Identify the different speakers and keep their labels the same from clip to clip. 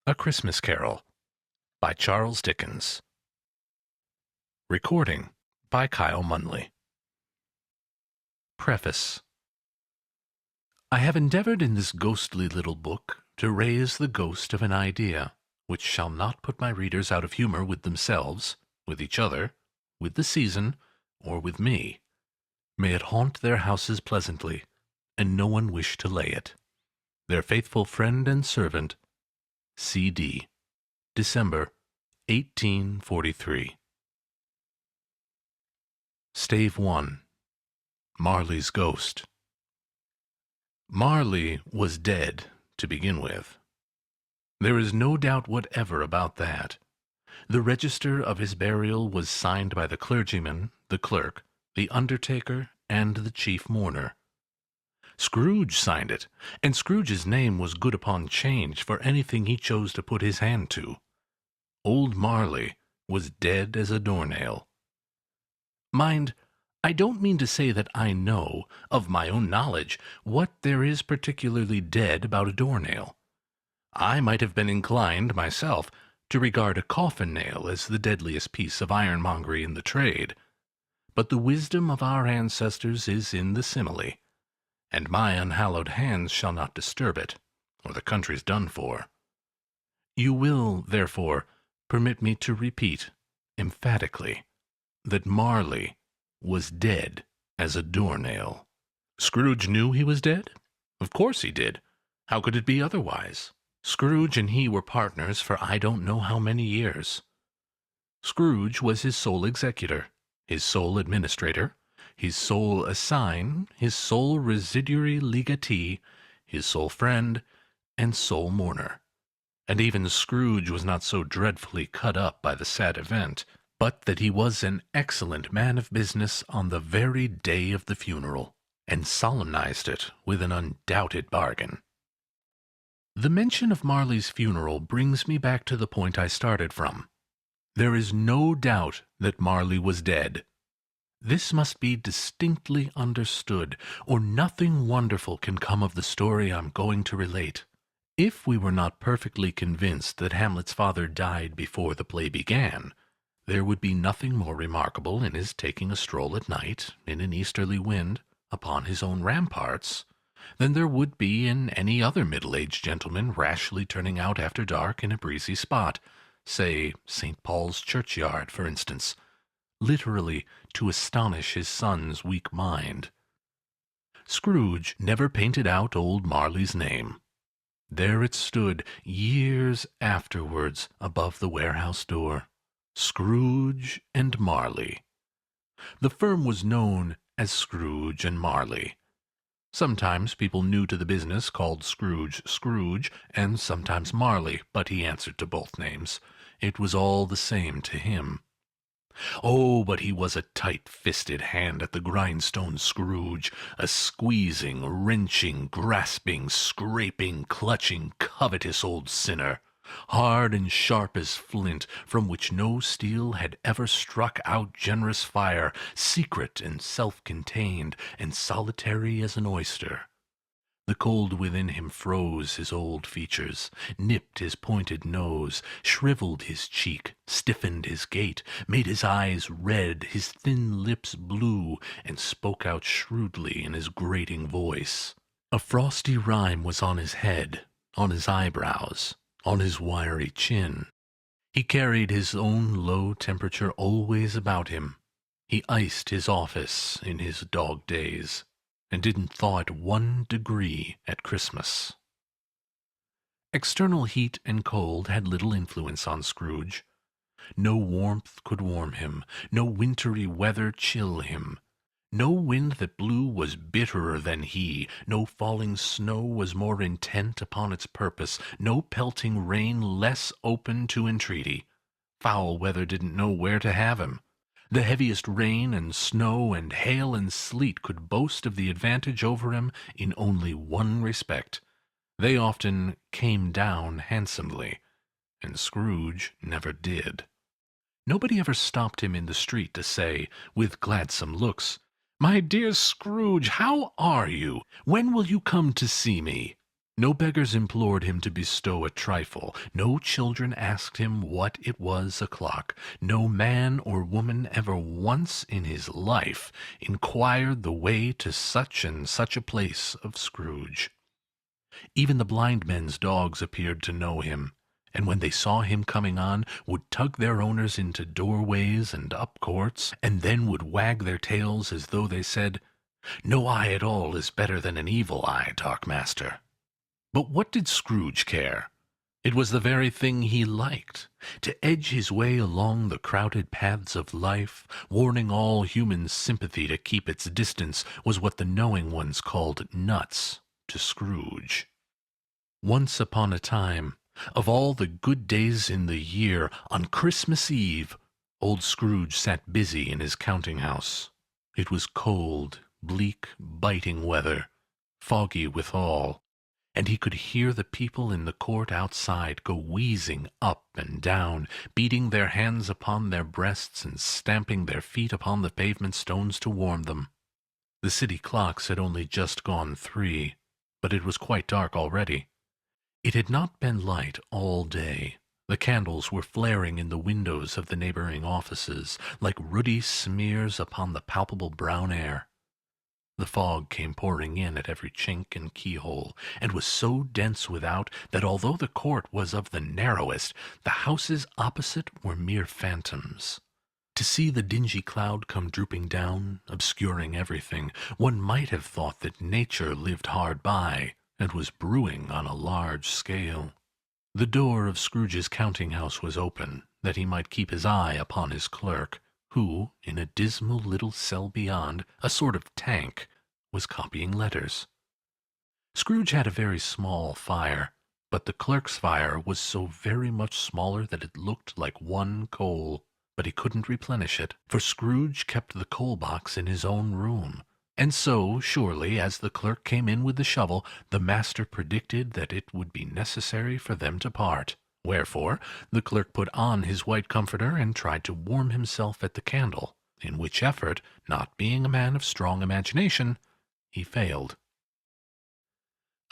Speaker 1: A Christmas Carol by Charles Dickens. Recording by Kyle Munley. Preface. I have endeavored in this ghostly little book to raise the ghost of an idea which shall not put my readers out of humor with themselves, with each other, with the season, or with me. May it haunt their houses pleasantly, and no one wish to lay it. Their faithful friend and servant, C.D. December 1843. Stave I. Marley's Ghost. Marley was dead, to begin with. There is no doubt whatever about that. The register of his burial was signed by the clergyman, the clerk, the undertaker, and the chief mourner. Scrooge signed it, and Scrooge's name was good upon change for anything he chose to put his hand to. Old Marley was dead as a doornail. Mind, I don't mean to say that I know, of my own knowledge, what there is particularly dead about a doornail. I might have been inclined, myself, to regard a coffin-nail as the deadliest piece of ironmongery in the trade. But the wisdom of our ancestors is in the simile, and my unhallowed hands shall not disturb it, or the country's done for. You will, therefore, permit me to repeat, emphatically, that Marley was dead as a doornail. Scrooge knew he was dead? Of course he did. How could it be otherwise? Scrooge and he were partners for I don't know how many years. Scrooge was his sole executor, his sole administrator, his sole assign, his sole residuary legatee, his sole friend, and sole mourner. And even Scrooge was not so dreadfully cut up by the sad event, but that he was an excellent man of business on the very day of the funeral, and solemnized it with an undoubted bargain. The mention of Marley's funeral brings me back to the point I started from. There is no doubt that Marley was dead. This must be distinctly understood, or nothing wonderful can come of the story I'm going to relate. If we were not perfectly convinced that Hamlet's father died before the play began, there would be nothing more remarkable in his taking a stroll at night, in an easterly wind, upon his own ramparts, than there would be in any other middle-aged gentleman rashly turning out after dark in a breezy spot, say St. Paul's churchyard, for instance, literally to astonish his son's weak mind. Scrooge never painted out old Marley's name. There it stood, years afterwards, above the warehouse door. Scrooge and Marley. The firm was known as Scrooge and Marley. Sometimes people new to the business called Scrooge Scrooge, and sometimes Marley, but he answered to both names. It was all the same to him. Oh, but he was a tight-fisted hand at the grindstone, Scrooge, a squeezing, wrenching, grasping, scraping, clutching, covetous old sinner, hard and sharp as flint, from which no steel had ever struck out generous fire, secret and self-contained, and solitary as an oyster. The cold within him froze his old features, nipped his pointed nose, shriveled his cheek, stiffened his gait, made his eyes red, his thin lips blue, and spoke out shrewdly in his grating voice. A frosty rime was on his head, on his eyebrows, on his wiry chin. He carried his own low temperature always about him. He iced his office in his dog days, and didn't thaw it 1 degree at Christmas. External heat and cold had little influence on Scrooge. No warmth could warm him, no wintry weather chill him. No wind that blew was bitterer than he, no falling snow was more intent upon its purpose, no pelting rain less open to entreaty. Foul weather didn't know where to have him. The heaviest rain and snow and hail and sleet could boast of the advantage over him in only one respect. They often came down handsomely, and Scrooge never did. Nobody ever stopped him in the street to say, with gladsome looks, "My dear Scrooge, how are you? When will you come to see me?" No beggars implored him to bestow a trifle. No children asked him what it was o'clock. No man or woman ever once in his life inquired the way to such and such a place of Scrooge. Even the blind men's dogs appeared to know him, and when they saw him coming on, would tug their owners into doorways and up courts, and then would wag their tails as though they said, "No eye at all is better than an evil eye, dark master." But what did Scrooge care? It was the very thing he liked. To edge his way along the crowded paths of life, warning all human sympathy to keep its distance, was what the knowing ones called nuts to Scrooge. Once upon a time, of all the good days in the year, on Christmas Eve, old Scrooge sat busy in his counting-house. It was cold, bleak, biting weather, foggy withal, and he could hear the people in the court outside go wheezing up and down, beating their hands upon their breasts and stamping their feet upon the pavement stones to warm them. The city clocks had only just gone 3, but it was quite dark already. It had not been light all day. The candles were flaring in the windows of the neighboring offices, like ruddy smears upon the palpable brown air. The fog came pouring in at every chink and keyhole, and was so dense without that although the court was of the narrowest, the houses opposite were mere phantoms. To see the dingy cloud come drooping down, obscuring everything, one might have thought that nature lived hard by, and was brewing on a large scale. The door of Scrooge's counting-house was open, that he might keep his eye upon his clerk, who, in a dismal little cell beyond, a sort of tank, was copying letters. Scrooge had a very small fire, but the clerk's fire was so very much smaller that it looked like one coal. But he couldn't replenish it, for Scrooge kept the coal-box in his own room. And so, surely, as the clerk came in with the shovel, the master predicted that it would be necessary for them to part. Wherefore, the clerk put on his white comforter and tried to warm himself at the candle, in which effort, not being a man of strong imagination, he failed.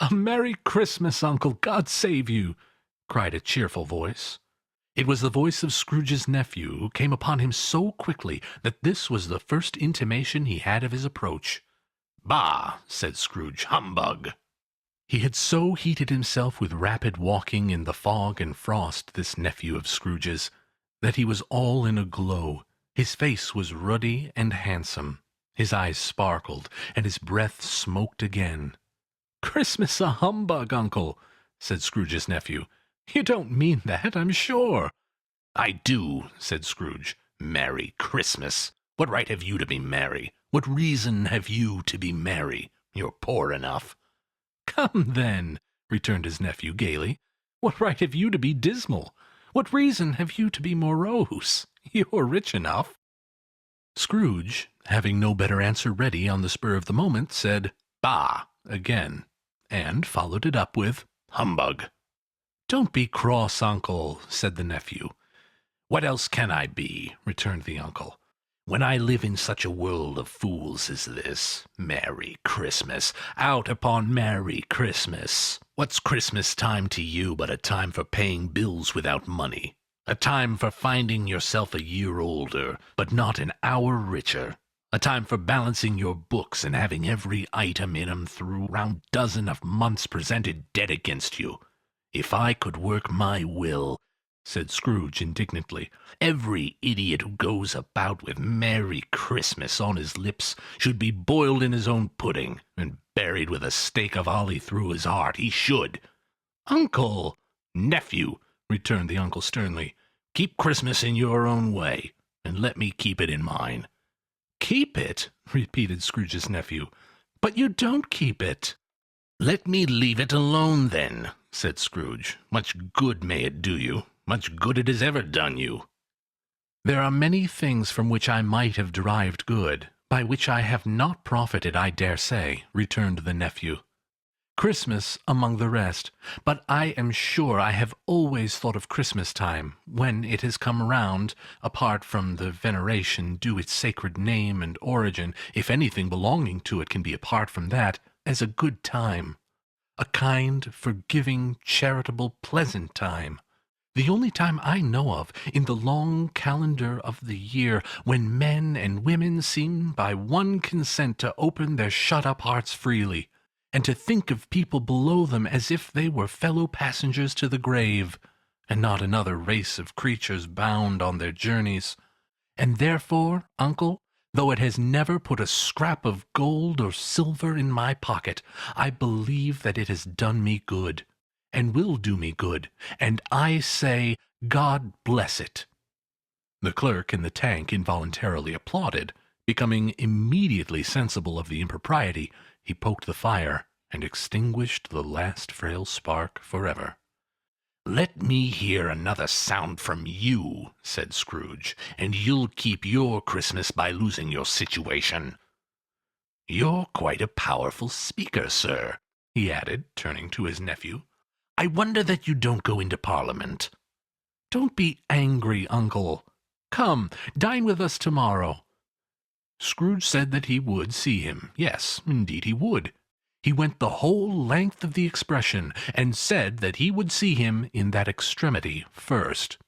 Speaker 1: "A Merry Christmas, Uncle! God save you!" cried a cheerful voice. It was the voice of Scrooge's nephew, who came upon him so quickly that this was the first intimation he had of his approach. "Bah!" said Scrooge. "Humbug!" He had so heated himself with rapid walking in the fog and frost, this nephew of Scrooge's, that he was all in a glow. His face was ruddy and handsome. His eyes sparkled, and his breath smoked again. "Christmas a humbug, Uncle!" said Scrooge's nephew. "You don't mean that, I'm sure." "I do," said Scrooge. "Merry Christmas! What right have you to be merry? What reason have you to be merry? You're poor enough." "Come, then," returned his nephew gaily. "What right have you to be dismal? What reason have you to be morose? You're rich enough." Scrooge, having no better answer ready on the spur of the moment, said, "Bah!" again, and followed it up with, "Humbug!" "Don't be cross, Uncle," said the nephew. "What else can I be?" returned the uncle. "When I live in such a world of fools as this. Merry Christmas! Out upon Merry Christmas! What's Christmas time to you but a time for paying bills without money? A time for finding yourself a year older, but not an hour richer? A time for balancing your books and having every item in 'em through round dozen of months presented dead against you? If I could work my will," said Scrooge indignantly, "every idiot who goes about with Merry Christmas on his lips should be boiled in his own pudding, and buried with a stake of holly through his heart. He should." "Uncle!" "Nephew," returned the uncle sternly, "keep Christmas in your own way, and let me keep it in mine." "Keep it?" repeated Scrooge's nephew. "But you don't keep it." "Let me leave it alone, then," said Scrooge. "Much good may it do you. Much good it has ever done you." "There are many things from which I might have derived good, by which I have not profited, I dare say," returned the nephew. "Christmas among the rest. But I am sure I have always thought of Christmas time, when it has come round, apart from the veneration due its sacred name and origin, if anything belonging to it can be apart from that, as a good time. A kind, forgiving, charitable, pleasant time. The only time I know of in the long calendar of the year when men and women seem by one consent to open their shut-up hearts freely, and to think of people below them as if they were fellow passengers to the grave, and not another race of creatures bound on their journeys. And therefore, uncle, though it has never put a scrap of gold or silver in my pocket, I believe that it has done me good, and will do me good, and I say, God bless it. The clerk in the tank involuntarily applauded. Becoming immediately sensible of the impropriety, he poked the fire, and extinguished the last frail spark forever. "Let me hear another sound from you," said Scrooge, "and you'll keep your Christmas by losing your situation. You're quite a powerful speaker, sir," he added, turning to his nephew. "I wonder that you don't go into Parliament." "Don't be angry, uncle. Come, dine with us tomorrow." Scrooge said that he would see him. Yes, indeed he would. He went the whole length of the expression, and said that he would see him in that extremity first.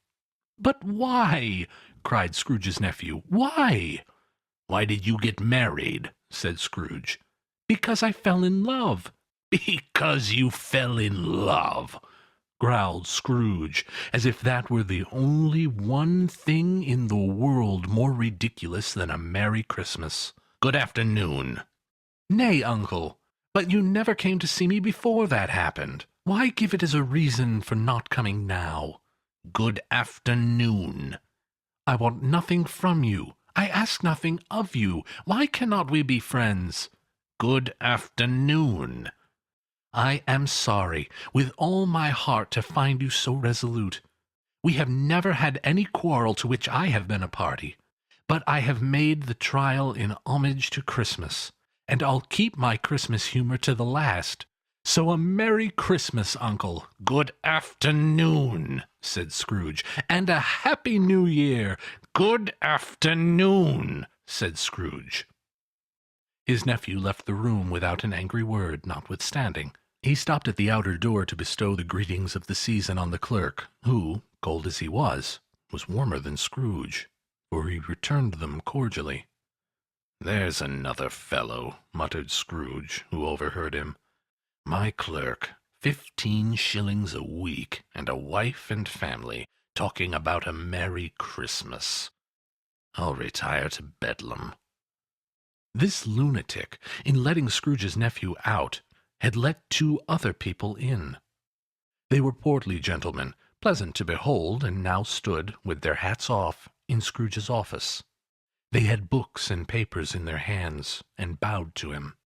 Speaker 1: "But why?" cried Scrooge's nephew. "Why?" "Why did you get married?" said Scrooge. "Because I fell in love." "Because you fell in love," growled Scrooge, as if that were the only one thing in the world more ridiculous than a Merry Christmas. "Good afternoon." "Nay, uncle. But you never came to see me before that happened. Why give it as a reason for not coming now?" "Good afternoon." "I want nothing from you. I ask nothing of you. Why cannot we be friends?" "Good afternoon." "I am sorry, with all my heart, to find you so resolute. We have never had any quarrel to which I have been a party, but I have made the trial in homage to Christmas, and I'll keep my Christmas humor to the last. So a Merry Christmas, uncle." "Good afternoon," said Scrooge, "and a Happy New Year." "Good afternoon," said Scrooge. His nephew left the room without an angry word, notwithstanding. He stopped at the outer door to bestow the greetings of the season on the clerk, who, cold as he was warmer than Scrooge, for he returned them cordially. "There's another fellow," muttered Scrooge, who overheard him. "My clerk, 15 shillings a week, and a wife and family, talking about a Merry Christmas. I'll retire to Bedlam." This lunatic, in letting Scrooge's nephew out, had let 2 other people in. They were portly gentlemen, pleasant to behold, and now stood, with their hats off, in Scrooge's office. They had books and papers in their hands, and bowed to him.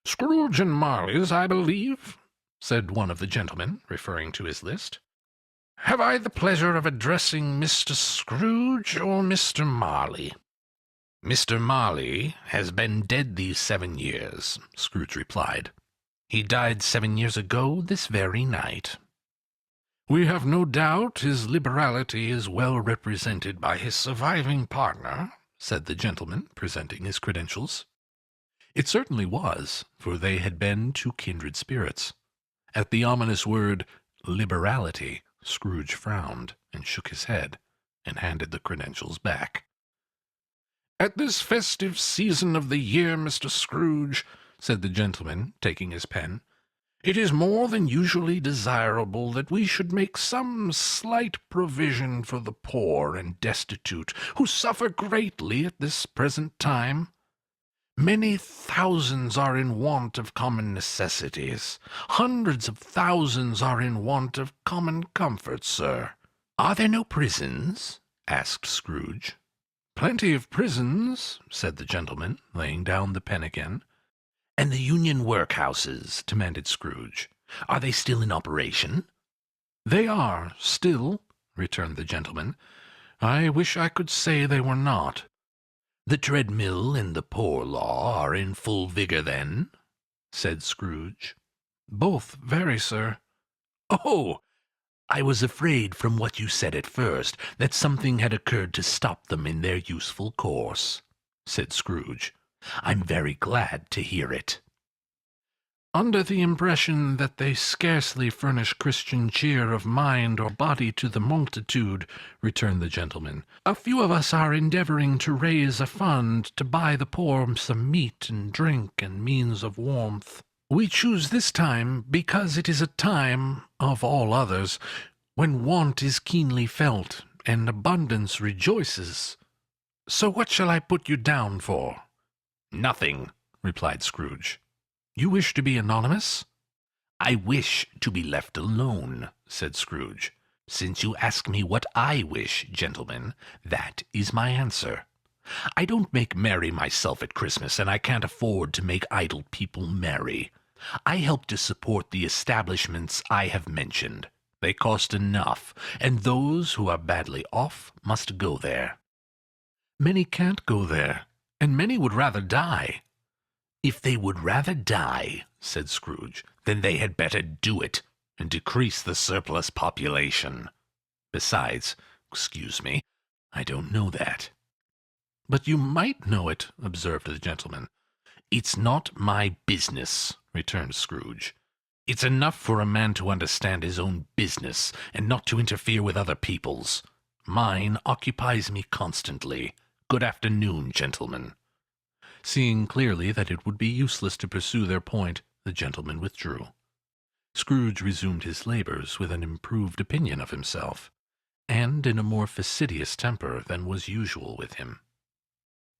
Speaker 1: "Scrooge and Marley's, I believe," said one of the gentlemen, referring to his list. "Have I the pleasure of addressing Mr. Scrooge or Mr. Marley?" "Mr. Marley has been dead these 7 years," Scrooge replied. "He died 7 years ago this very night." "We have no doubt his liberality is well represented by his surviving partner," said the gentleman, presenting his credentials. It certainly was, for they had been 2 kindred spirits. At the ominous word, liberality, Scrooge frowned, and shook his head, and handed the credentials back. "At this festive season of the year, Mr. Scrooge," said the gentleman, taking his pen, "it is more than usually desirable that we should make some slight provision for the poor and destitute, who suffer greatly at this present time. Many thousands are in want of common necessities. Hundreds of thousands are in want of common comforts, sir." "Are there no prisons?" asked Scrooge. "Plenty of prisons," said the gentleman, laying down the pen again. "And the Union workhouses?" demanded Scrooge. "Are they still in operation?" "They are, still," returned the gentleman. "I wish I could say they were not." "The treadmill and the poor law are in full vigor, then?" said Scrooge. "Both very, sir." "Oh! I was afraid from what you said at first that something had occurred to stop them in their useful course," said Scrooge. "I'm very glad to hear it." "Under the impression that they scarcely furnish Christian cheer of mind or body to the multitude," returned the gentleman, "a few of us are endeavouring to raise a fund to buy the poor some meat and drink and means of warmth. We choose this time because it is a time, of all others, when want is keenly felt and abundance rejoices. So what shall I put you down for?" "Nothing," replied Scrooge. "You wish to be anonymous?" "I wish to be left alone," said Scrooge. "Since you ask me what I wish, gentlemen, that is my answer. I don't make merry myself at Christmas, and I can't afford to make idle people merry. I help to support the establishments I have mentioned. They cost enough, and those who are badly off must go there." "Many can't go there, and many would rather die." "If they would rather die," said Scrooge, "then they had better do it, and decrease the surplus population. Besides, excuse me, I don't know that." "But you might know it," observed the gentleman. "It's not my business," returned Scrooge. "It's enough for a man to understand his own business, and not to interfere with other people's. Mine occupies me constantly. Good afternoon, gentlemen." Seeing clearly that it would be useless to pursue their point, the gentleman withdrew. Scrooge resumed his labours with an improved opinion of himself, and in a more fastidious temper than was usual with him.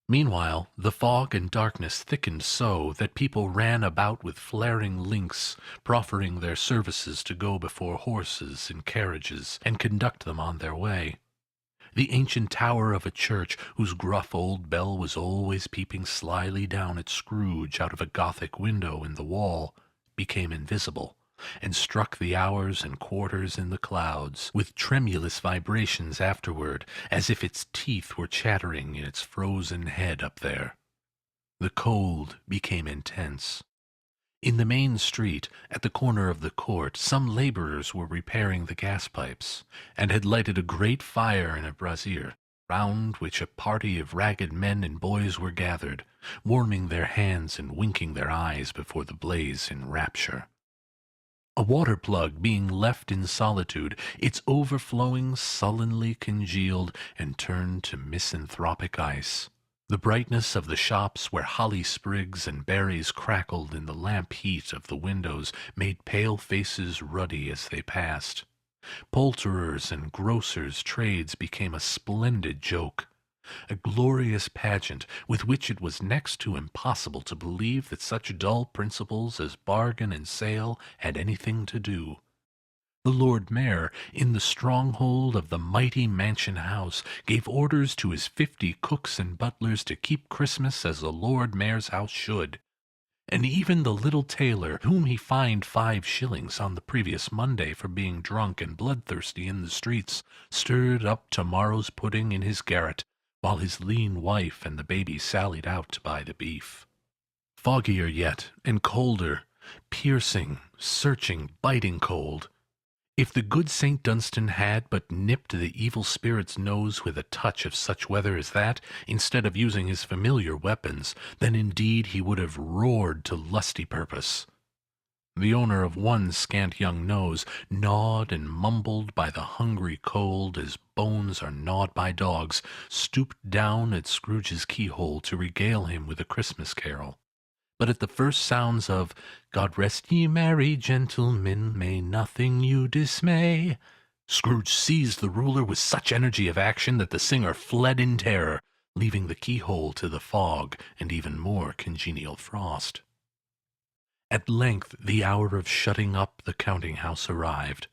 Speaker 1: Meanwhile, the fog and darkness thickened so that people ran about with flaring links, proffering their services to go before horses and carriages, and conduct them on their way. The ancient tower of a church, whose gruff old bell was always peeping slyly down at Scrooge out of a Gothic window in the wall, became invisible, and struck the hours and quarters in the clouds, with tremulous vibrations afterward, as if its teeth were chattering in its frozen head up there. The cold became intense. In the main street, at the corner of the court, some labourers were repairing the gas pipes, and had lighted a great fire in a brazier, round which a party of ragged men and boys were gathered, warming their hands and winking their eyes before the blaze in rapture. A water-plug being left in solitude, its overflowing sullenly congealed and turned to misanthropic ice. The brightness of the shops where holly sprigs and berries crackled in the lamp heat of the windows made pale faces ruddy as they passed. Poulterers' and grocers' trades became a splendid joke, a glorious pageant with which it was next to impossible to believe that such dull principles as bargain and sale had anything to do. The Lord Mayor, in the stronghold of the mighty mansion house, gave orders to his 50 cooks and butlers to keep Christmas as the Lord Mayor's house should. And even the little tailor, whom he fined 5 shillings on the previous Monday for being drunk and bloodthirsty in the streets, stirred up tomorrow's pudding in his garret, while his lean wife and the baby sallied out to buy the beef. Foggier yet, and colder, piercing, searching, biting cold. If the good St. Dunstan had but nipped the evil spirit's nose with a touch of such weather as that, instead of using his familiar weapons, then indeed he would have roared to lusty purpose. The owner of one scant young nose, gnawed and mumbled by the hungry cold as bones are gnawed by dogs, stooped down at Scrooge's keyhole to regale him with a Christmas carol. But at the first sounds of "God rest ye merry gentlemen, may nothing you dismay," Scrooge seized the ruler with such energy of action that the singer fled in terror, leaving the keyhole to the fog and even more congenial frost. At length the hour of shutting up the counting-house arrived.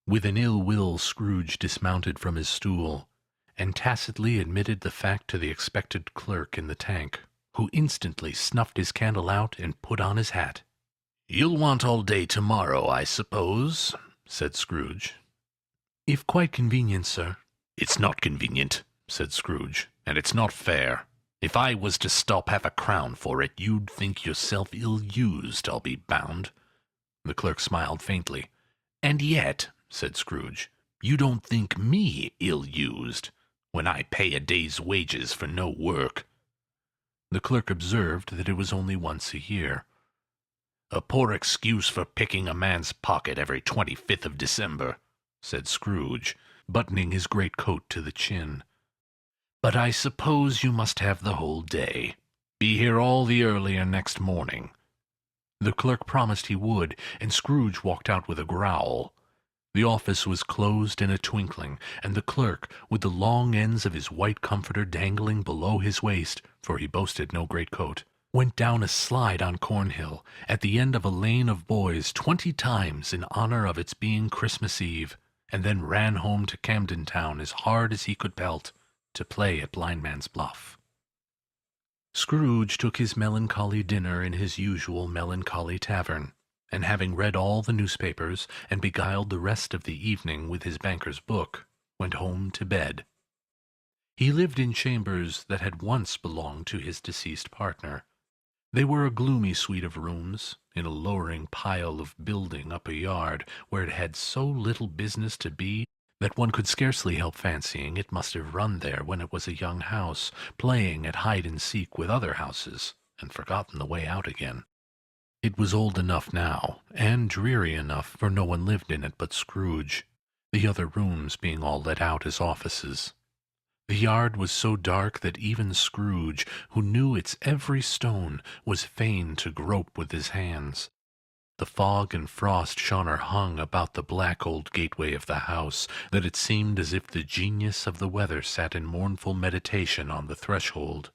Speaker 1: With an ill will Scrooge dismounted from his stool, and tacitly admitted the fact to the expected clerk in the tank, who instantly snuffed his candle out and put on his hat. "You'll want all day tomorrow, I suppose?" said Scrooge. "If quite convenient, sir." "It's not convenient," said Scrooge, "and it's not fair. If I was to stop half a crown for it, you'd think yourself ill-used, I'll be bound." The clerk smiled faintly. "And yet," said Scrooge, "you don't think me ill-used, when I pay a day's wages for no work." The clerk observed that it was only once a year. "A poor excuse for picking a man's pocket every 25th of December," said Scrooge, buttoning his greatcoat to the chin. "But I suppose you must have the whole day. Be here all the earlier next morning." The clerk promised he would, and Scrooge walked out with a growl. The office was closed in a twinkling, and the clerk, with the long ends of his white comforter dangling below his waist, for he boasted no greatcoat, went down a slide on Cornhill, at the end of a lane of boys 20 times in honor of its being Christmas Eve, and then ran home to Camden Town as hard as he could pelt, to play at Blindman's Bluff. Scrooge took his melancholy dinner in his usual melancholy tavern, and having read all the newspapers, and beguiled the rest of the evening with his banker's book, went home to bed. He lived in chambers that had once belonged to his deceased partner. They were a gloomy suite of rooms, in a lowering pile of building up a yard, where it had so little business to be that one could scarcely help fancying it must have run there when it was a young house, playing at hide-and-seek with other houses, and forgotten the way out again. It was old enough now, and dreary enough, for no one lived in it but Scrooge, the other rooms being all let out as offices. The yard was so dark that even Scrooge, who knew its every stone, was fain to grope with his hands. The fog and frost shone or hung about the black old gateway of the house, that it seemed as if the genius of the weather sat in mournful meditation on the threshold.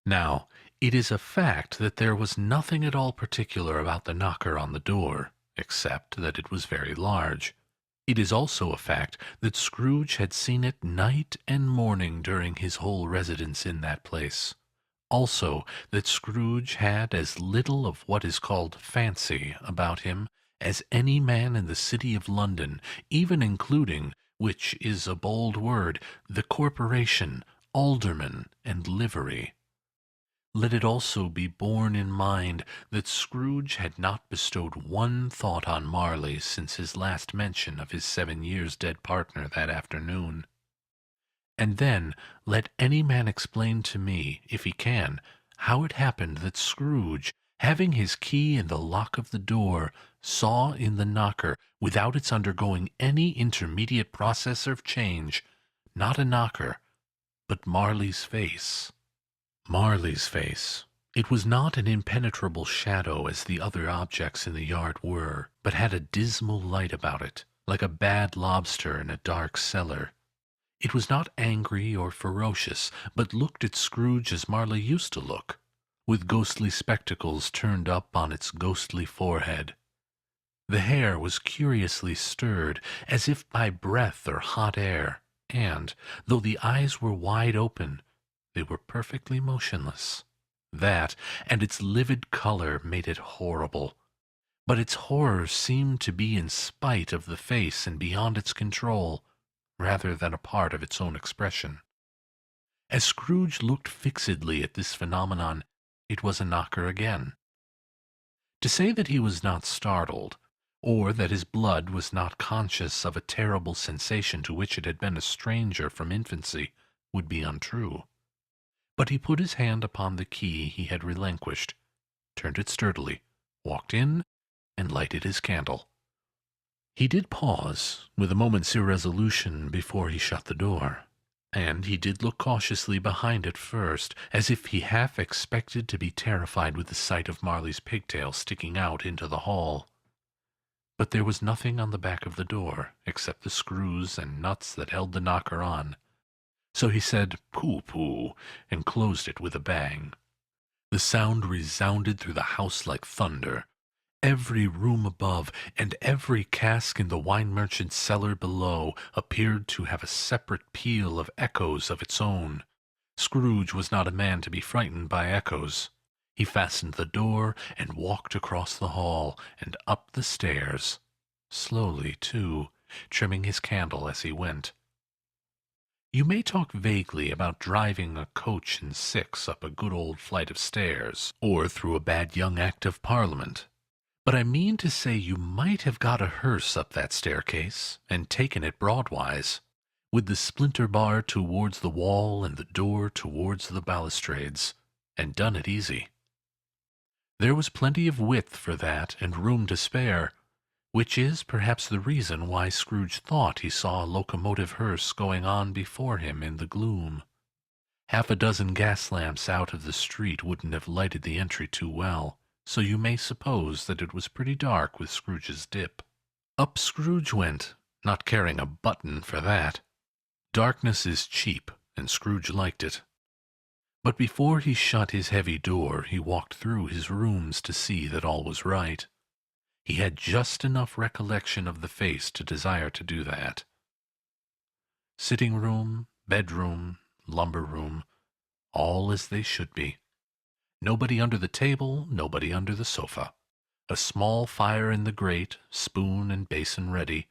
Speaker 1: Now, it is a fact that there was nothing at all particular about the knocker on the door, except that it was very large. It is also a fact that Scrooge had seen it night and morning during his whole residence in that place. Also, that Scrooge had as little of what is called fancy about him as any man in the city of London, even including, which is a bold word, the corporation, aldermen, and livery. Let it also be borne in mind that Scrooge had not bestowed one thought on Marley since his last mention of his 7 years dead partner that afternoon. And then let any man explain to me, if he can, how it happened that Scrooge, having his key in the lock of the door, saw in the knocker, without its undergoing any intermediate process of change, not a knocker, but Marley's face. Marley's face. It was not an impenetrable shadow as the other objects in the yard were, but had a dismal light about it, like a bad lobster in a dark cellar. It was not angry or ferocious, but looked at Scrooge as Marley used to look, with ghostly spectacles turned up on its ghostly forehead. The hair was curiously stirred, as if by breath or hot air, and, though the eyes were wide open, they were perfectly motionless. That, and its livid color, made it horrible. But its horror seemed to be in spite of the face and beyond its control, rather than a part of its own expression. As Scrooge looked fixedly at this phenomenon, it was a knocker again. To say that he was not startled, or that his blood was not conscious of a terrible sensation to which it had been a stranger from infancy, would be untrue. But he put his hand upon the key he had relinquished, turned it sturdily, walked in, and lighted his candle. He did pause, with a moment's irresolution, before he shut the door, and he did look cautiously behind it first, as if he half expected to be terrified with the sight of Marley's pigtail sticking out into the hall. But there was nothing on the back of the door, except the screws and nuts that held the knocker on. So he said, "Pooh-pooh," and closed it with a bang. The sound resounded through the house like thunder. Every room above, and every cask in the wine merchant's cellar below, appeared to have a separate peal of echoes of its own. Scrooge was not a man to be frightened by echoes. He fastened the door, and walked across the hall, and up the stairs, slowly, too, trimming his candle as he went. You may talk vaguely about driving a coach and six up a good old flight of stairs, or through a bad young Act of Parliament. But I mean to say you might have got a hearse up that staircase, and taken it broadwise, with the splinter bar towards the wall and the door towards the balustrades, and done it easy. There was plenty of width for that, and room to spare, which is perhaps the reason why Scrooge thought he saw a locomotive hearse going on before him in the gloom. Half a dozen gas lamps out of the street wouldn't have lighted the entry too well, so you may suppose that it was pretty dark with Scrooge's dip. Up Scrooge went, not caring a button for that. Darkness is cheap, and Scrooge liked it. But before he shut his heavy door, he walked through his rooms to see that all was right. He had just enough recollection of the face to desire to do that. Sitting room, bedroom, lumber room, all as they should be. Nobody under the table, nobody under the sofa. A small fire in the grate, spoon and basin ready,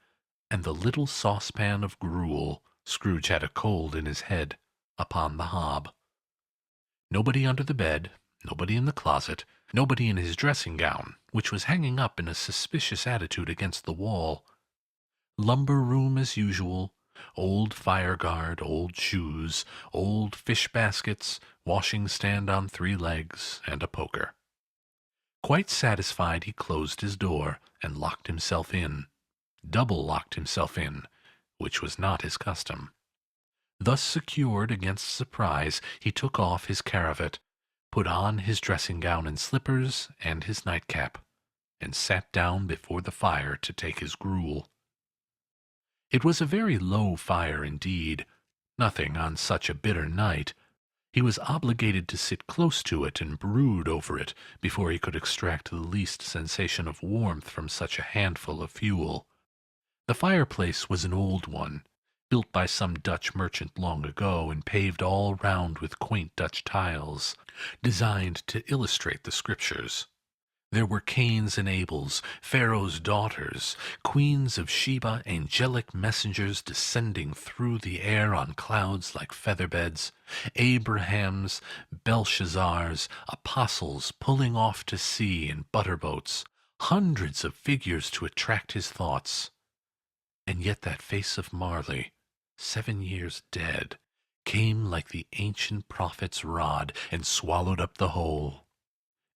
Speaker 1: and the little saucepan of gruel, Scrooge had a cold in his head, upon the hob. Nobody under the bed, nobody in the closet, nobody in his dressing gown, which was hanging up in a suspicious attitude against the wall. Lumber room as usual, old fire guard, old shoes, old fish baskets, washing stand on 3 legs, and a poker. Quite satisfied, he closed his door and locked himself in. Double locked himself in, which was not his custom. Thus secured against surprise, he took off his cravat, put on his dressing gown and slippers, and his nightcap, and sat down before the fire to take his gruel. It was a very low fire indeed, nothing on such a bitter night. He was obligated to sit close to it and brood over it before he could extract the least sensation of warmth from such a handful of fuel. The fireplace was an old one, built by some Dutch merchant long ago and paved all round with quaint Dutch tiles, designed to illustrate the Scriptures. There were Cains and Abels, Pharaoh's daughters, queens of Sheba, angelic messengers descending through the air on clouds like feather-beds, Abrahams, Belshazzars, apostles pulling off to sea in butter-boats, hundreds of figures to attract his thoughts. And yet that face of Marley, 7 years dead, came like the ancient prophet's rod and swallowed up the whole.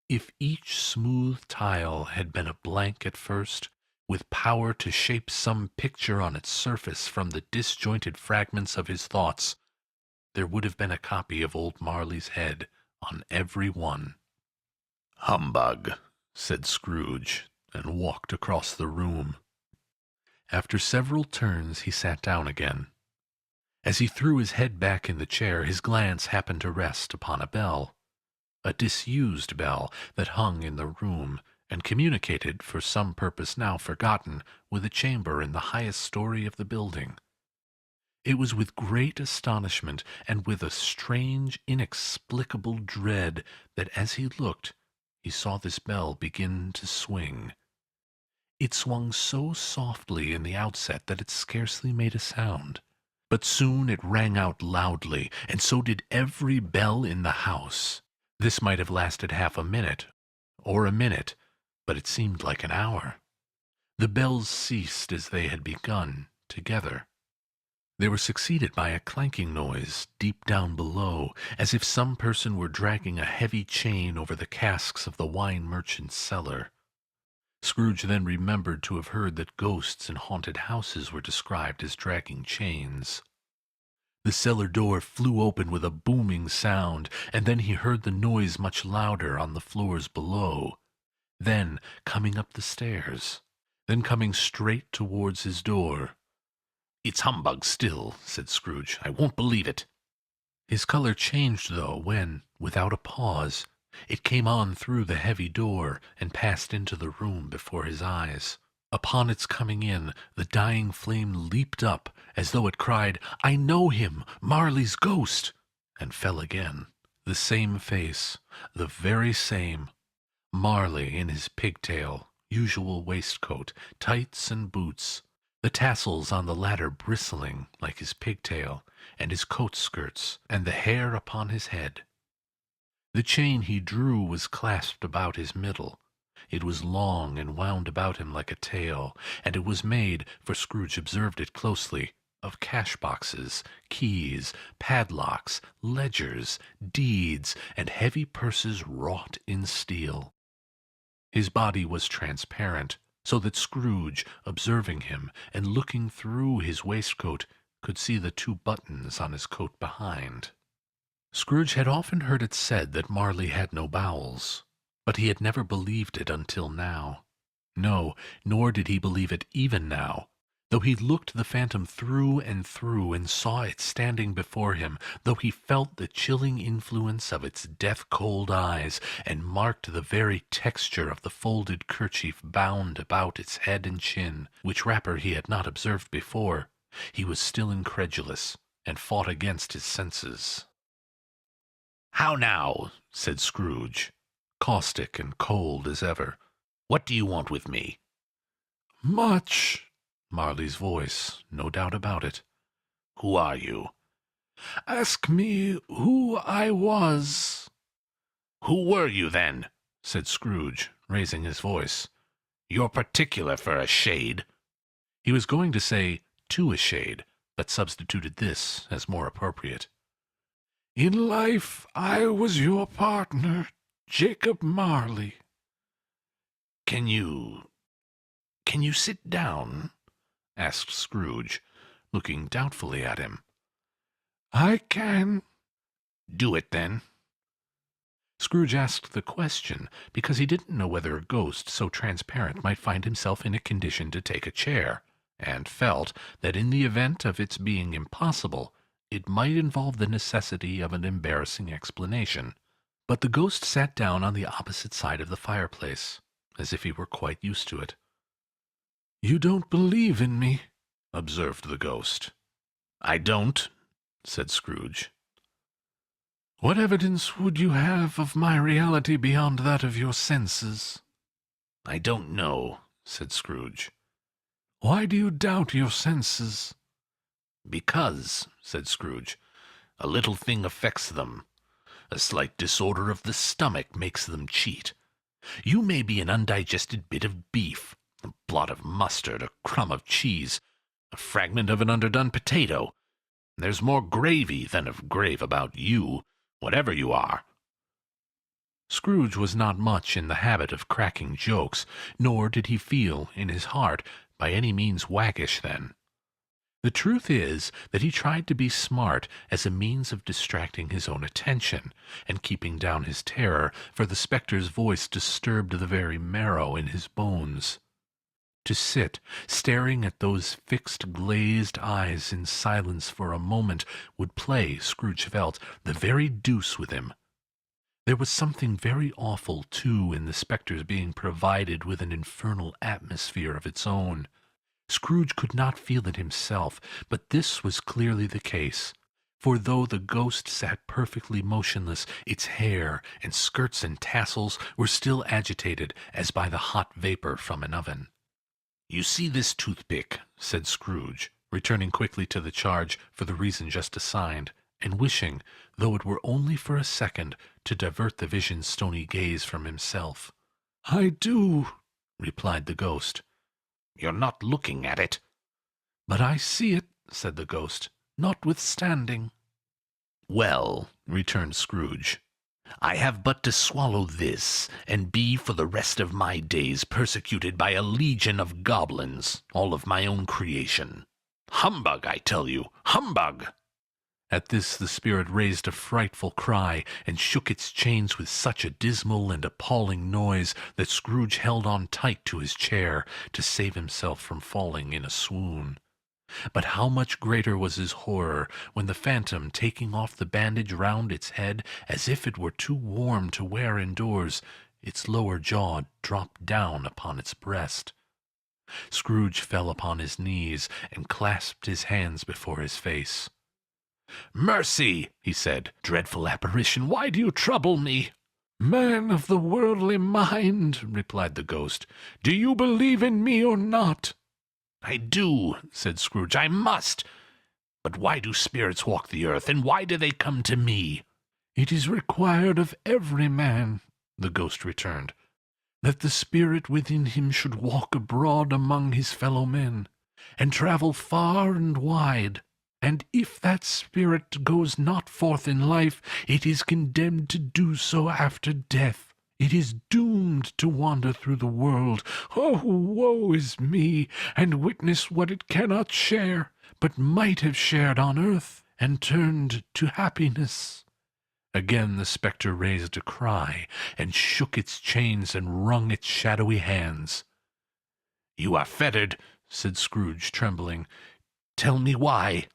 Speaker 1: If each smooth tile had been a blank at first, with power to shape some picture on its surface from the disjointed fragments of his thoughts, there would have been a copy of old Marley's head on every one. "Humbug," said Scrooge, and walked across the room. After several turns he sat down again. As he threw his head back in the chair, his glance happened to rest upon a bell. A disused bell that hung in the room, and communicated, for some purpose now forgotten, with a chamber in the highest story of the building. It was with great astonishment, and with a strange, inexplicable dread, that as he looked, he saw this bell begin to swing. It swung so softly in the outset that it scarcely made a sound. But soon it rang out loudly, and so did every bell in the house. This might have lasted half a minute, or a minute, but it seemed like an hour. The bells ceased as they had begun, together. They were succeeded by a clanking noise deep down below, as if some person were dragging a heavy chain over the casks of the wine merchant's cellar. Scrooge then remembered to have heard that ghosts in haunted houses were described as dragging chains. The cellar door flew open with a booming sound, and then he heard the noise much louder on the floors below. Then coming up the stairs. Then coming straight towards his door. "It's humbug still," said Scrooge. "I won't believe it." His color changed, though, when, without a pause, it came on through the heavy door and passed into the room before his eyes. Upon its coming in, the dying flame leaped up, as though it cried, "I know him, Marley's ghost!" and fell again. The same face, the very same. Marley in his pigtail, usual waistcoat, tights and boots, the tassels on the latter bristling like his pigtail, and his coat skirts, and the hair upon his head. The chain he drew was clasped about his middle. It was long and wound about him like a tail, and it was made, for Scrooge observed it closely, of cash-boxes, keys, padlocks, ledgers, deeds, and heavy purses wrought in steel. His body was transparent, so that Scrooge, observing him and looking through his waistcoat, could see the 2 buttons on his coat behind. Scrooge had often heard it said that Marley had no bowels, but he had never believed it until now. No, nor did he believe it even now, though he looked the phantom through and through and saw it standing before him, though he felt the chilling influence of its death-cold eyes, and marked the very texture of the folded kerchief bound about its head and chin, which wrapper he had not observed before. He was still incredulous, and fought against his senses. "How now?" said Scrooge, caustic and cold as ever. "What do you want with me?" "Much." Marley's voice, no doubt about it. "Who are you?" "Ask me who I was." "Who were you, then?" said Scrooge, raising his voice. "You're particular for a shade." He was going to say, "to a shade," but substituted this as more appropriate. "In life I was your partner, Jacob Marley." Can you sit down?" asked Scrooge, looking doubtfully at him. "I can." "Do it, then." Scrooge asked the question because he didn't know whether a ghost so transparent might find himself in a condition to take a chair, and felt that in the event of its being impossible, it might involve the necessity of an embarrassing explanation. But the ghost sat down on the opposite side of the fireplace, as if he were quite used to it. "You don't believe in me," observed the ghost. "I don't," said Scrooge. "What evidence would you have of my reality beyond that of your senses?" "I don't know," said Scrooge. "Why do you doubt your senses?" "Because," said Scrooge, "a little thing affects them. A slight disorder of the stomach makes them cheat. You may be an undigested bit of beef, a blot of mustard, a crumb of cheese, a fragment of an underdone potato. There's more gravy than of grave about you, whatever you are." Scrooge was not much in the habit of cracking jokes, nor did he feel, in his heart, by any means waggish then. The truth is that he tried to be smart as a means of distracting his own attention, and keeping down his terror, for the spectre's voice disturbed the very marrow in his bones. To sit, staring at those fixed glazed eyes in silence for a moment, would play, Scrooge felt, the very deuce with him. There was something very awful, too, in the spectre's being provided with an infernal atmosphere of its own. Scrooge could not feel it himself, but this was clearly the case, for though the ghost sat perfectly motionless, its hair and skirts and tassels were still agitated as by the hot vapor from an oven. "You see this toothpick," said Scrooge, returning quickly to the charge for the reason just assigned, and wishing, though it were only for a second, to divert the vision's stony gaze from himself. "I do," replied the ghost. "You're not looking at it." "But I see it," said the ghost, "notwithstanding." "Well," returned Scrooge, "I have but to swallow this, and be for the rest of my days persecuted by a legion of goblins, all of my own creation. Humbug, I tell you, humbug!" At this the spirit raised a frightful cry, and shook its chains with such a dismal and appalling noise that Scrooge held on tight to his chair to save himself from falling in a swoon. But how much greater was his horror when the phantom, taking off the bandage round its head as if it were too warm to wear indoors, its lower jaw dropped down upon its breast. Scrooge fell upon his knees and clasped his hands before his face. "Mercy!" he said. "Dreadful apparition, why do you trouble me?" "Man of the worldly mind," replied the ghost, "do you believe in me or not?" "I do," said Scrooge. "I must. But why do spirits walk the earth, and why do they come to me?" "It is required of every man," the ghost returned, "that the spirit within him should walk abroad among his fellow men, and travel far and wide. And if that spirit goes not forth in life, it is condemned to do so after death. It is doomed to wander through the world. Oh, woe is me, and witness what it cannot share, but might have shared on earth, and turned to happiness." Again the spectre raised a cry, and shook its chains and wrung its shadowy hands. "You are fettered," said Scrooge, trembling. "Tell me why."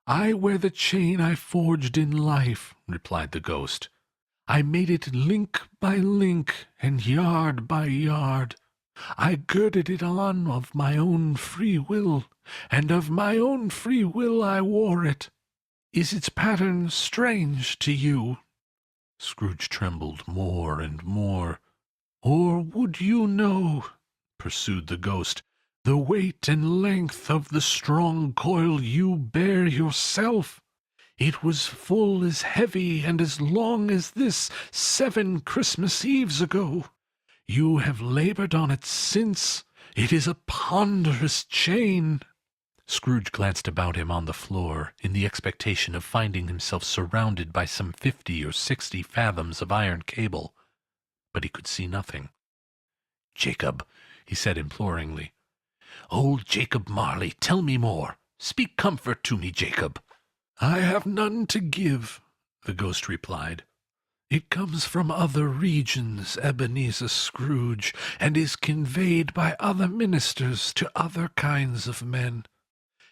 Speaker 1: "I wear the chain I forged in life," replied the ghost. "I made it link by link, and yard by yard. I girded it on of my own free will, and of my own free will I wore it. Is its pattern strange to you?" Scrooge trembled more and more. "Or would you know," pursued the ghost, "the weight and length of the strong coil you bear yourself? It was full as heavy and as long as this 7 Christmas Eves ago. You have labored on it since. It is a ponderous chain." Scrooge glanced about him on the floor, in the expectation of finding himself surrounded by some 50 or 60 fathoms of iron cable, but he could see nothing. "Jacob," he said imploringly. "Old Jacob Marley, tell me more. Speak comfort to me, Jacob." "I have none to give," the ghost replied. "It comes from other regions, Ebenezer Scrooge, and is conveyed by other ministers to other kinds of men.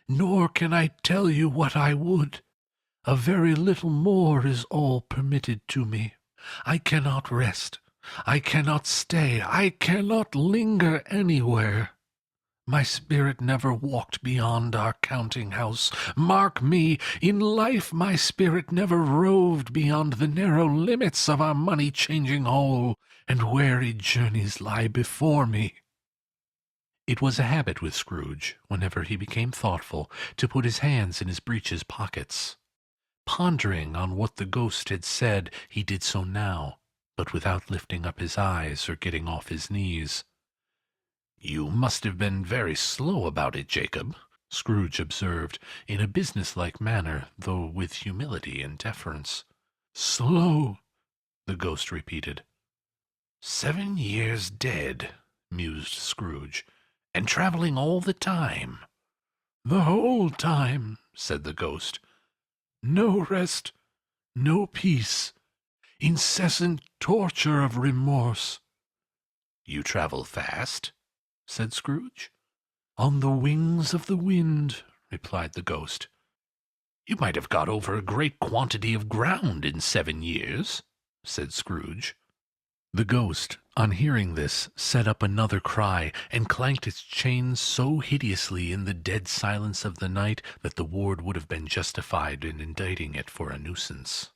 Speaker 1: Nor can I tell you what I would. A very little more is all permitted to me. I cannot rest. I cannot stay. I cannot linger anywhere. My spirit never walked beyond our counting-house. Mark me, in life my spirit never roved beyond the narrow limits of our money-changing hole, and weary journeys lie before me." It was a habit with Scrooge, whenever he became thoughtful, to put his hands in his breeches pockets. Pondering on what the ghost had said, he did so now, but without lifting up his eyes or getting off his knees. "You must have been very slow about it, Jacob," Scrooge observed, in a businesslike manner, though with humility and deference. "Slow," the ghost repeated. 7 years dead," mused Scrooge, "and travelling all the time." "The whole time," said the ghost. "No rest, no peace, incessant torture of remorse." "You travel fast?" said Scrooge. "On the wings of the wind," replied the ghost. "You might have got over a great quantity of ground in 7 years," said Scrooge. The ghost, on hearing this, set up another cry, and clanked its chains so hideously in the dead silence of the night that the ward would have been justified in indicting it for a nuisance.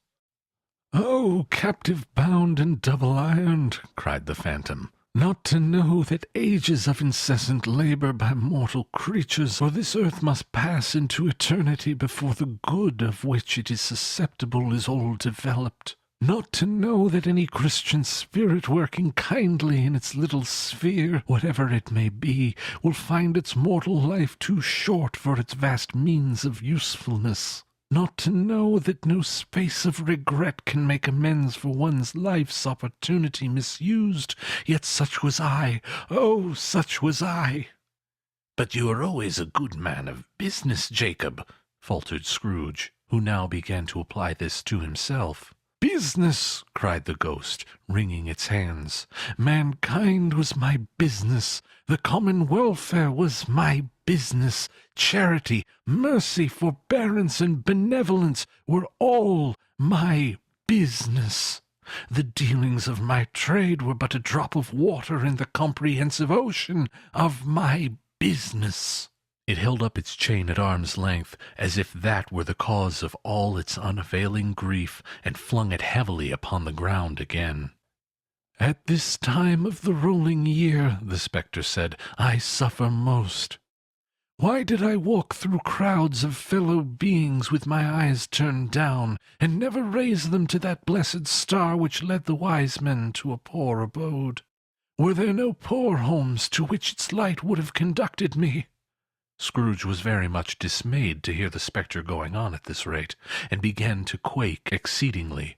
Speaker 1: "Oh, captive bound and double-ironed," cried the phantom, "not to know that ages of incessant labor by mortal creatures for this earth must pass into eternity before the good of which it is susceptible is all developed. Not to know that any Christian spirit working kindly in its little sphere, whatever it may be, will find its mortal life too short for its vast means of usefulness. Not to know that no space of regret can make amends for one's life's opportunity misused. Yet such was I. Oh, such was I." "But you are always a good man of business, Jacob," faltered Scrooge, who now began to apply this to himself. "Business!" cried the ghost, wringing its hands. "Mankind was my business. The common welfare was my business. Charity, mercy, forbearance, and benevolence were all my business. The dealings of my trade were but a drop of water in the comprehensive ocean of my business." It held up its chain at arm's length, as if that were the cause of all its unavailing grief, and flung it heavily upon the ground again. "At this time of the rolling year," the spectre said, "I suffer most. Why did I walk through crowds of fellow beings with my eyes turned down, and never raise them to that blessed star which led the wise men to a poor abode? Were there no poor homes to which its light would have conducted me?" Scrooge was very much dismayed to hear the spectre going on at this rate, and began to quake exceedingly.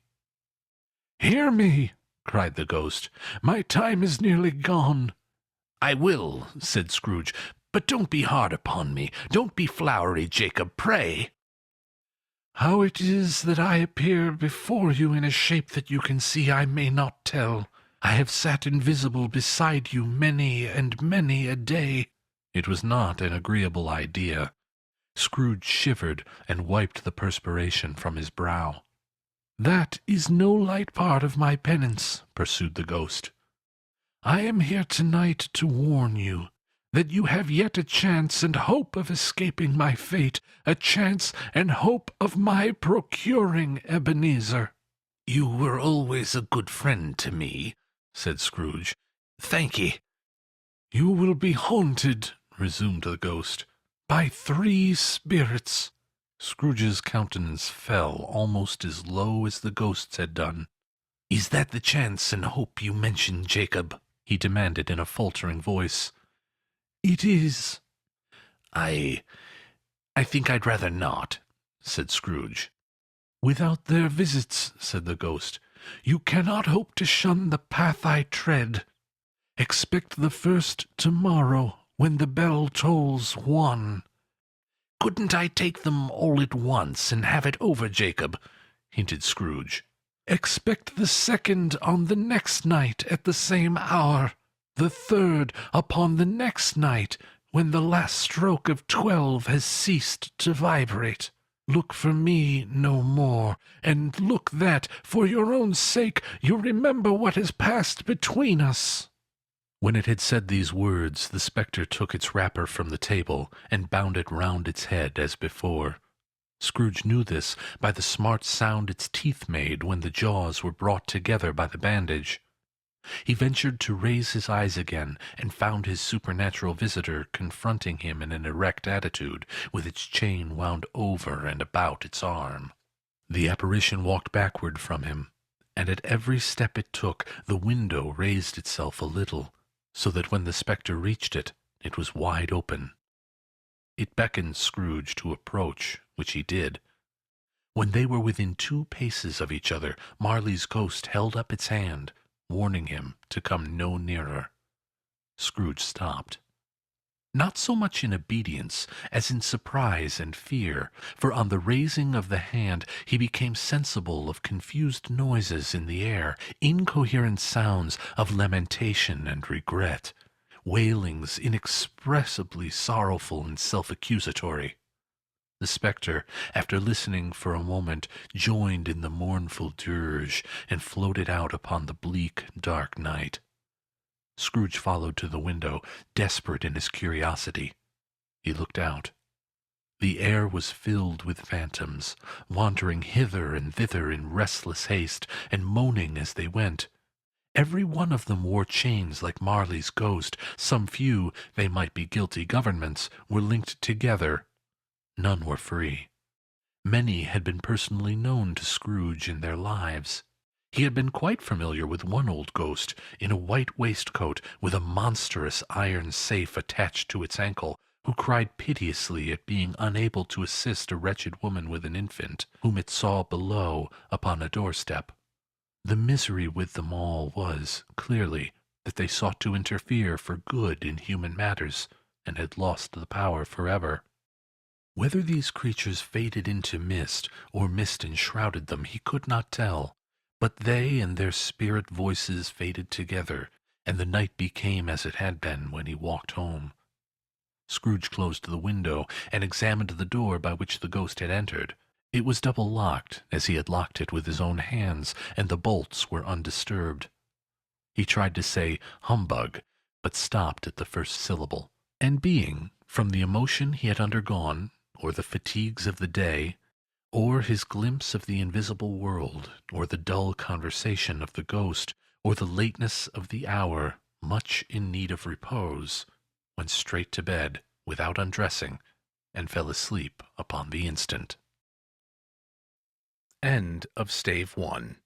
Speaker 1: "Hear me!" cried the ghost. "My time is nearly gone." "I will," said Scrooge, "but don't be hard upon me. Don't be flowery, Jacob, pray." "How it is that I appear before you in a shape that you can see I may not tell. I have sat invisible beside you many and many a day." It was not an agreeable idea. Scrooge shivered and wiped the perspiration from his brow. "That is no light part of my penance," pursued the ghost. "I am here tonight to warn you that you have yet a chance and hope of escaping my fate, a chance and hope of my procuring Ebenezer." "You were always a good friend to me," said Scrooge. "Thank ye." "You will be haunted," resumed the ghost, "by 3 spirits." Scrooge's countenance fell almost as low as the ghost's had done. "Is that the chance and hope you mentioned, Jacob?" he demanded in a faltering voice. "It is." I think I'd rather not," said Scrooge. "Without their visits," said the ghost, "you cannot hope to shun the path I tread. Expect the first tomorrow, when the bell tolls 1. "Couldn't I take them all at once and have it over, Jacob?" hinted Scrooge. "Expect the second on the next night at the same hour, the third upon the next night, when the last stroke of 12 has ceased to vibrate. Look for me no more, and look that, for your own sake, you remember what has passed between us." When it had said these words, the spectre took its wrapper from the table and bound it round its head as before. Scrooge knew this by the smart sound its teeth made when the jaws were brought together by the bandage. He ventured to raise his eyes again, and found his supernatural visitor confronting him in an erect attitude, with its chain wound over and about its arm. The apparition walked backward from him, and at every step it took, the window raised itself a little, so that when the spectre reached it, it was wide open. It beckoned Scrooge to approach, which he did. When they were within 2 paces of each other, Marley's ghost held up its hand, warning him to come no nearer. Scrooge stopped. Not so much in obedience as in surprise and fear, for on the raising of the hand he became sensible of confused noises in the air, incoherent sounds of lamentation and regret, wailings inexpressibly sorrowful and self-accusatory. The spectre, after listening for a moment, joined in the mournful dirge, and floated out upon the bleak, dark night. Scrooge followed to the window, desperate in his curiosity. He looked out. The air was filled with phantoms, wandering hither and thither in restless haste, and moaning as they went. Every one of them wore chains like Marley's ghost. Some few, they might be guilty governments, were linked together. None were free. Many had been personally known to Scrooge in their lives. He had been quite familiar with one old ghost, in a white waistcoat, with a monstrous iron safe attached to its ankle, who cried piteously at being unable to assist a wretched woman with an infant, whom it saw below upon a doorstep. The misery with them all was, clearly, that they sought to interfere for good in human matters, and had lost the power forever. Whether these creatures faded into mist, or mist enshrouded them, he could not tell, but they and their spirit voices faded together, and the night became as it had been when he walked home. Scrooge closed the window, and examined the door by which the ghost had entered. It was double-locked, as he had locked it with his own hands, and the bolts were undisturbed. He tried to say humbug, but stopped at the first syllable, and being, from the emotion he had undergone, or the fatigues of the day, or his glimpse of the invisible world, or the dull conversation of the ghost, or the lateness of the hour, much in need of repose, went straight to bed without undressing, and fell asleep upon the instant. End of Stave I.